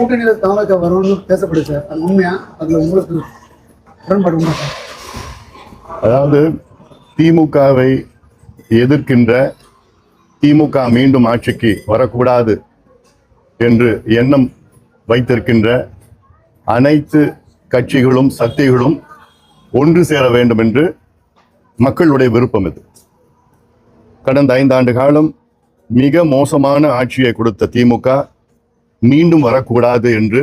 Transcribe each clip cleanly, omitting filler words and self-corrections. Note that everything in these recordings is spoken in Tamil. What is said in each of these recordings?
கூட்டணியில் தாமக வரணும்னு பேசப்படுது சார். அது உண்மையா? அதில் உங்களுக்கு உடன்பாடு உண்மை சார்? அதாவது திமுகவை எதிர்க்கின்ற, திமுக மீண்டும் ஆட்சிக்கு வரக்கூடாது என்று எண்ணம் வைத்திருக்கின்ற அனைத்து கட்சிகளும் சக்திகளும் ஒன்று சேர வேண்டும் என்று மக்களுடைய விருப்பம் இது. கடந்த 5 ஆண்டு காலம் மிக மோசமான ஆட்சியை கொடுத்த திமுக மீண்டும் வரக்கூடாது என்று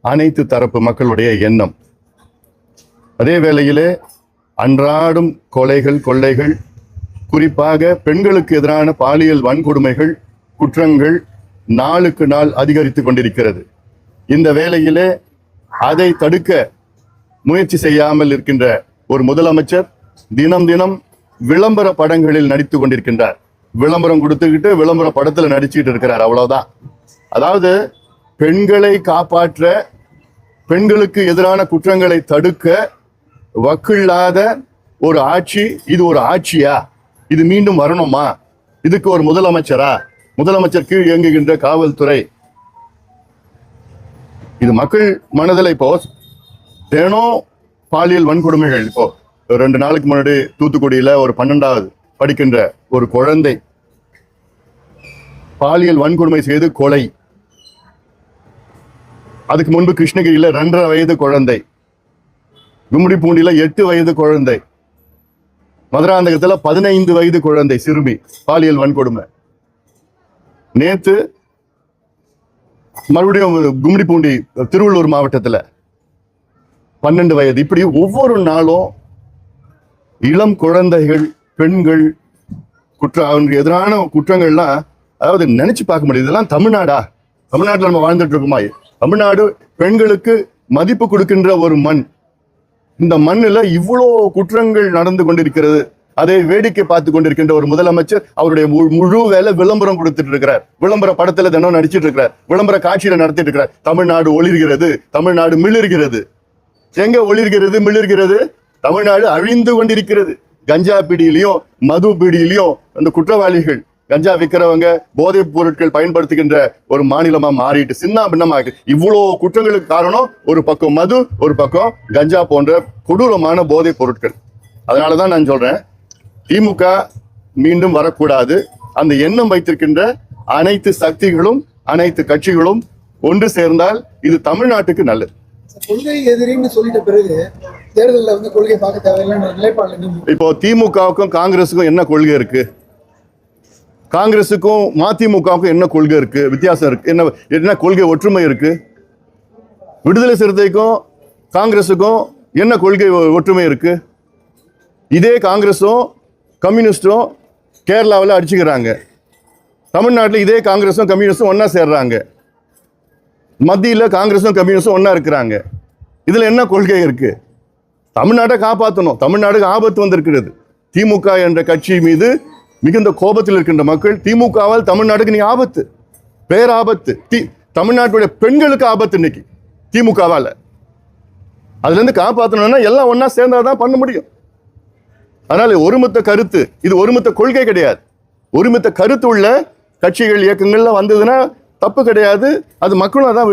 அனைத்து தரப்பு மக்களுடைய எண்ணம். அதே வேளையிலே அன்றாடும் கொலைகள், கொள்ளைகள், குறிப்பாக பெண்களுக்கு எதிரான பாலியல் வன்கொடுமைகள், குற்றங்கள் நாளுக்கு நாள் அதிகரித்துக் கொண்டிருக்கிறது. இந்த வேளையிலே அதை தடுக்க முயற்சி செய்யாமல் இருக்கின்ற ஒரு முதலமைச்சர் தினம் தினம் விளம்பர படங்களில் நடித்து கொண்டிருக்கின்றார். விளம்பரம் கொடுத்துக்கிட்டு விளம்பர படத்துல நடிச்சுக்கிட்டு இருக்கிறார், அவ்வளவுதான். அதாவது பெண்களை காப்பாற்ற, பெண்களுக்கு எதிரான குற்றங்களை தடுக்க வக்கில்லாத ஒரு ஆட்சி. இது ஒரு ஆட்சியா? இது மீண்டும் வரணுமா? இதுக்கு ஒரு முதலமைச்சரா? முதலமைச்சர் கீழ் இயங்குகின்ற காவல்துறை. இது மக்கள் மனதில் இப்போ தினம் பாலியல் வன்கொடுமைகள். இப்போ 2 நாளுக்கு முன்னாடி தூத்துக்குடியில ஒரு 12வது படிக்கின்ற ஒரு குழந்தை பாலியல் வன்கொடுமை செய்து கொலை. அதுக்கு முன்பு கிருஷ்ணகிரியில 2.5 வயது குழந்தை, கும்மிடிப்பூண்டியில 8 வயது குழந்தை, மதுராந்தகத்துல 15 வயது குழந்தை சிறுமி பாலியல் வன்கொடுமை. நேத்து மறுபடியும் கும்மிடிப்பூண்டி திருவள்ளூர் மாவட்டத்துல 12 வயது. இப்படி ஒவ்வொரு நாளும் இளம் குழந்தைகள், பெண்கள் அவங்களுக்கு எதிரான குற்றங்கள்லாம், அதாவது நினைச்சு பார்க்க முடியுது. இதெல்லாம் தமிழ்நாடா? தமிழ்நாட்டில் நம்ம வாழ்ந்துட்டு இருக்கோமா? தமிழ்நாடு பெண்களுக்கு மதிப்பு கொடுக்கின்ற ஒரு மண். இந்த மண்ணில் இவ்வளோ குற்றங்கள் நடந்து கொண்டிருக்கிறது. அதை வேடிக்கை பார்த்து கொண்டிருக்கின்ற ஒரு முதலமைச்சர் அவருடைய முழு வேலை விளம்பரம் கொடுத்துட்டு இருக்கிறார். விளம்பர படத்துல தினம் நடிச்சிட்டு இருக்கிறார். விளம்பர காட்சியில நடத்திட்டு இருக்கிறார். தமிழ்நாடு ஒளிர்கிறது, தமிழ்நாடு மிளிர்கிறது. எங்க ஒளிர்கிறது, மிளிர்கிறது? தமிழ்நாடு அழிந்து கொண்டிருக்கிறது. கஞ்சா பிடியிலையும் மது பிடியிலையும் அந்த குற்றவாளிகள், கஞ்சா விற்கிறவங்க, போதைப் பொருட்கள் பயன்படுத்துகின்ற ஒரு மாநிலமா மாறிட்டு சின்ன பின்னமாக. இவ்வளோ குற்றங்களுக்கு காரணம் ஒரு பக்கம் மது, ஒரு பக்கம் கஞ்சா போன்ற கொடூரமான போதைப் பொருட்கள். அதனாலதான் நான் சொல்றேன், திமுக மீண்டும் வரக்கூடாது. அந்த எண்ணம் வைத்திருக்கின்ற அனைத்து சக்திகளும், அனைத்து கட்சிகளும் ஒன்று சேர்ந்தால் இது தமிழ்நாட்டுக்கு நல்லது. கொள்கை எதிரின்னு சொல்லிட்ட பிறகு தேர்தலில் வந்து கொள்கை பார்க்க தேவையில்லைன்னு நிலைப்பாடு. இப்போ திமுகவுக்கும் காங்கிரஸுக்கும் என்ன கொள்கை இருக்கு? காங்கிரஸுக்கும் மதிமுகவுக்கும் என்ன கொள்கை இருக்கு? வித்தியாசம் இருக்கு. என்ன கொள்கை ஒற்றுமை இருக்கு? விடுதலை சிறுத்தைக்கும் காங்கிரஸுக்கும் என்ன கொள்கை ஒற்றுமை இருக்கு? இதே காங்கிரஸும் கம்யூனிஸ்டும் கேரளாவில் அடிச்சுக்கிறாங்க. தமிழ்நாட்டில் இதே காங்கிரஸும் கம்யூனிஸ்டும் ஒன்னா சேர்றாங்க. மத்தியில் காங்கிரஸும் கம்யூனிஸ்டும் ஒன்னா இருக்கிறாங்க. இதுல என்ன கொள்கை இருக்கு? தமிழ்நாட்டை காப்பாற்றணும். தமிழ்நாடுக்கு ஆபத்து வந்திருக்கிறது. திமுக என்ற கட்சி மீது மிகுந்த கோபத்தில் இருக்கின்ற மக்கள், திமுகவால் தமிழ்நாட்டுக்கு நீ ஆபத்து, பேராபத்து. தமிழ்நாட்டுடைய பெண்களுக்கு ஆபத்து இன்னைக்கு திமுகவால. அதுல இருந்து காப்பாற்றணும்னா எல்லாம் ஒன்னா சேர்ந்தாதான் பண்ண முடியும். அதனால ஒருமித்த கருத்து, இது ஒருமித்த கொள்கை கிடையாது. ஒருமித்த கருத்து உள்ள கட்சிகள், இயக்கங்கள்ல வந்ததுன்னா தப்பு கிடையாது. அது மக்களும் அதான்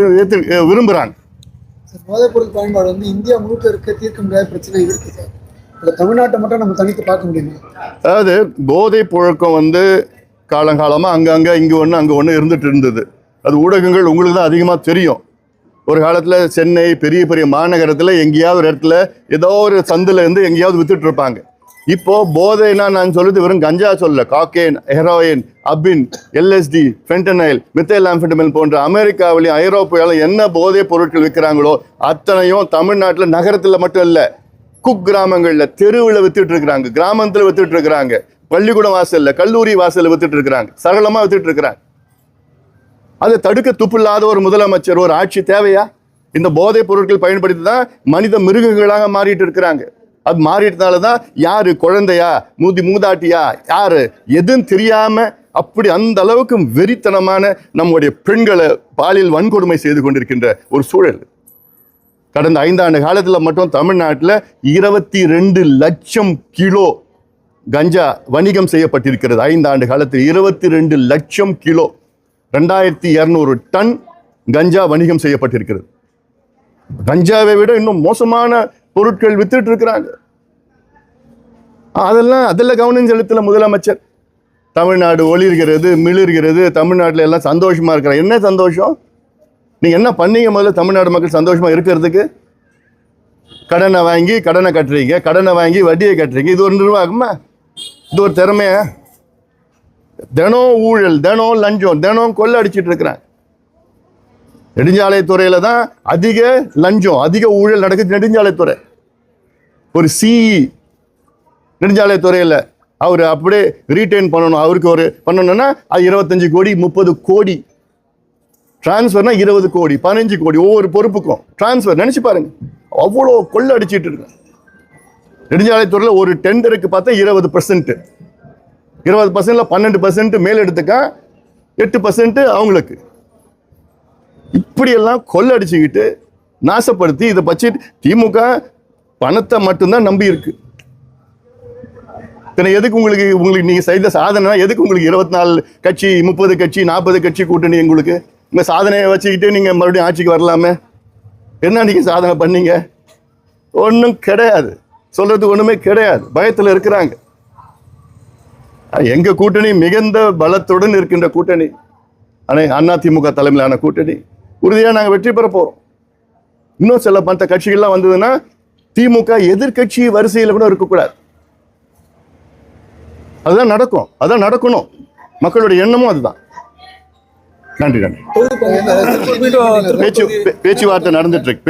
விரும்புறாங்க. போதைப் பொருள் பயன்பாடு வந்து இந்தியா முழுக்க இருக்க தீர்க்க முடியாத பிரச்சனை இருக்கு சார். தமிழ்நாட்டை மட்டும் நம்ம தனித்து பார்க்க முடியுமா? அதாவது போதை புழக்கம் வந்து காலங்காலமா அங்கங்க இங்க ஒன்று அங்க ஒன்று இருந்துட்டு இருந்தது. அது ஊடகங்கள் உங்களுக்கு தான் அதிகமா தெரியும். ஒரு காலத்துல சென்னை பெரிய பெரிய மாநகரத்துல எங்கேயாவது ஒரு இடத்துல ஏதோ ஒரு சந்துல இருந்து எங்கேயாவது வித்துட்டு இருப்பாங்க. இப்போ போதைனா நான் சொல்றது வெறும் கஞ்சா சொல்ல, காக்கேன், ஹெரோயின், அபின், எல்எஸ்டி, ஃபென்டனைல், மித்தைலாம்ஃபெட்டமைன் போன்ற அமெரிக்காவிலையும் ஐரோப்பாவிலும் என்ன போதை பொருட்கள் விற்கிறாங்களோ அத்தனையும் தமிழ்நாட்டில் நகரத்துல மட்டும் இல்ல, குக்கிராமங்கள்ல தெருவில் வித்துட்டு இருக்கிறாங்க, கிராமத்துல வித்துட்டு இருக்கிறாங்க, பள்ளிக்கூடம் வாசல்ல, கல்லூரி வாசல்ல வித்துட்டு இருக்கிறாங்க, சரளமா வித்துட்டு இருக்கிறாங்க. அதை தடுக்க துப்பில்லாத ஒரு முதலமைச்சர், ஒரு ஆட்சி தேவையா? இந்த போதைப் பொருட்கள் பயன்படுத்தி தான் மனித மிருகங்களாக மாறிட்டு இருக்கிறாங்க. அது மாறிட்டதாலதான் யாரு குழந்தையா, மூதாட்டியா, யாரு எதுன்னு தெரியாம அப்படி அந்த அளவுக்கு வெறித்தனமான நம்முடைய பெண்களை பாலியல் வன்கொடுமை செய்து கொண்டிருக்கின்ற ஒரு சூழல். கடந்த 5 ஆண்டு காலத்துல மட்டும் தமிழ்நாட்டில் 22 லட்சம் கிலோ கஞ்சா வணிகம் செய்யப்பட்டிருக்கிறது. 5 ஆண்டு காலத்தில் 22 லட்சம் கிலோ, 2200 டன் கஞ்சா வணிகம் செய்யப்பட்டிருக்கிறது. கஞ்சாவை விட இன்னும் மோசமான பொருட்கள் வித்துட்டு இருக்கிறாங்க. அதெல்லாம் கவனம் செலுத்தல முதலமைச்சர். தமிழ்நாடு ஒளிர்கிறது, மிளிர்கிறது, தமிழ்நாட்டில் எல்லாம் சந்தோஷமா இருக்கிறாங்க. என்ன சந்தோஷம்? நீங்க என்ன பண்ணீங்க? முதல்ல தமிழ்நாடு மக்கள் சந்தோஷமா இருக்கிறதுக்கு கடனை வாங்கி கடனை கட்டுறீங்க, கடனை வாங்கி வட்டியை கட்டுறீங்க. இது ஒரு நிர்வாகமா? இது ஒரு திறமையா? தினம் ஊழல், தினம் லஞ்சம், தினம் கொள்ளை அடிச்சிட்டு இருக்கிறாங்க. நெடுஞ்சாலைத்துறையில தான் அதிக லஞ்சம், அதிக ஊழல் நடக்குது. நெடுஞ்சாலைத்துறை ஒரு சிஇ நெடுஞ்சாலைத்துறையில அவர் அப்படியே ரீட்டைன் பண்ணணும். அவருக்கு ஒரு பண்ணணும்னா அது 25 கோடி 30 கோடி டிரான்ஸ்ஃபர்னா 20 கோடி 15 கோடி ஒவ்வொரு பொறுப்புக்கும் டிரான்ஸ்ஃபர். நினைச்சு பாருங்க, அவ்வளோ கொள்ளை அடிச்சிட்டு இருக்கு நெடுஞ்சாலைத்துறையில. ஒரு டெண்டருக்கு பார்த்தா 20%, 20%ல 12% மேல் எடுத்துக்கா, 8% அவங்களுக்கு. இப்படியெல்லாம் கொள்ளை அடிச்சுக்கிட்டு நாசப்படுத்தி இதை பற்றி திமுக பணத்தை மட்டும்தான் நம்பி இருக்கு. எதுக்கு உங்களுக்கு நீங்க செய்த சாதனை? எதுக்கு உங்களுக்கு 24 கட்சி 30 கட்சி 40 கட்சி கூட்டணி? உங்களுக்கு இந்த சாதனையை வச்சுக்கிட்டு நீங்க மறுபடியும் ஆட்சிக்கு வரலாமே. என்ன நீங்க சாதனை பண்ணீங்க? ஒன்றும் கிடையாது. சொல்றதுக்கு ஒண்ணுமே கிடையாது. பயத்துல இருக்கிறாங்க. எங்க கூட்டணி மிகுந்த பலத்துடன் இருக்கின்ற கூட்டணி, அதிமுக தலைமையிலான கூட்டணி. உறுதியா நாங்க வெற்றி பெற போறோம். இன்னும் சில மற்ற கட்சிகள்லாம் வந்ததுன்னா திமுக எதிர்கட்சி வரிசையில் கூட இருக்கக்கூடாது. அதுதான் நடக்கும், அதான் நடக்கணும். மக்களுடைய எண்ணமும் அதுதான். நன்றி. பேச்சுவார்த்தை நடந்துட்டு இருக்கு.